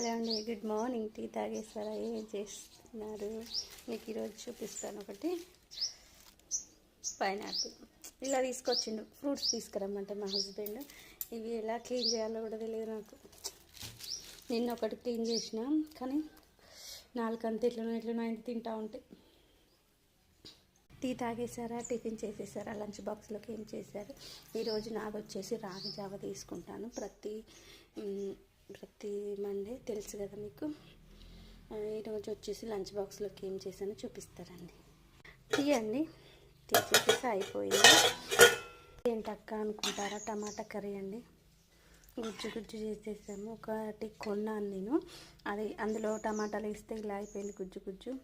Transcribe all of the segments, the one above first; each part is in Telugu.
హలో అండి, గుడ్ మార్నింగ్. టీ తాగేస్తారా? ఏం చేస్తున్నారు మీకు ఈరోజు చూపిస్తాను. ఒకటి పైనాపిల్ ఇలా తీసుకొచ్చిండు. ఫ్రూట్స్ తీసుకురమ్మంటే మా హస్బెండ్ ఇవి ఎలా క్లీన్ చేయాలో కూడా తెలియదు నాకు. నిన్న ఒకటి క్లీన్ చేసిన, కానీ నాలుకంతా ఎట్లనో ఇంటి తింటా ఉంటాయి. టీ తాగేసారా? టిఫిన్ చేసేసారా? లంచ్ బాక్స్లోకి ఏం చేశారు? ఈరోజు నాది వచ్చేసి రాగి జావ తీసుకుంటాను ప్రతి మండే, తెలుసు కదా మీకు. ఈరోజు వచ్చేసి లంచ్ బాక్స్లోకి ఏం చేశానో చూపిస్తారండి. టీ అండి, టీ చేసేసి అయిపోయింది. ఏంటక్క అనుకుంటారా? టమాటా కర్రీ అండి. గుజ్జు చేసేసాము. ఒకటి కొన్నాను నేను, అది అందులో టమాటాలు వేస్తే ఇలా అయిపోయింది గుజ్జు.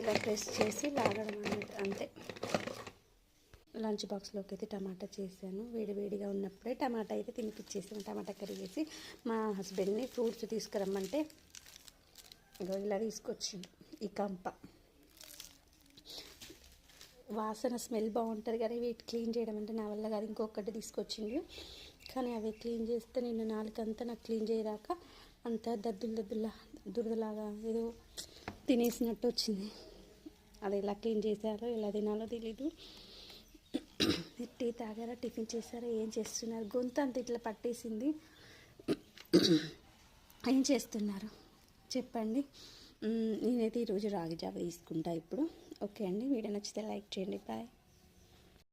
ఇలా ప్రెస్ చేసి లాగడం అనేది అంతే. లంచ్ బాక్స్లోకి అయితే టమాటా చేశాను. వేడిగా ఉన్నప్పుడే టమాటా అయితే తినిపించేసాను. టమాటా కర్రీ చేసి మా హస్బెండ్ని ఫ్రూట్స్ తీసుకురమ్మంటే ఇలా తీసుకొచ్చిండు. ఈ కంప వాసన స్మెల్ బాగుంటుంది కానీ వీటి క్లీన్ చేయడం అంటే నా వల్ల కాదు. ఇంకొకటి తీసుకొచ్చిండు, కానీ అవి క్లీన్ చేస్తే నేను నాలుకంతా నాకు క్లీన్ చేయరాక అంతా దురదలాగా ఏదో తినేసినట్టు వచ్చింది. అది ఎలా క్లీన్ చేశారో ఎలా తినాలో తెలీదు. టీ తాగారా? టిఫిన్ చేశారా? ఏం చేస్తున్నారు? గొంతు అంత ఇట్లా పట్టేసింది. ఏం చేస్తున్నారు చెప్పండి. నేనైతే ఈరోజు రాగి జావ తీసుకుంటా ఇప్పుడు. ఓకే అండి, వీడియో నచ్చితే లైక్ చేయండి. బాయ్.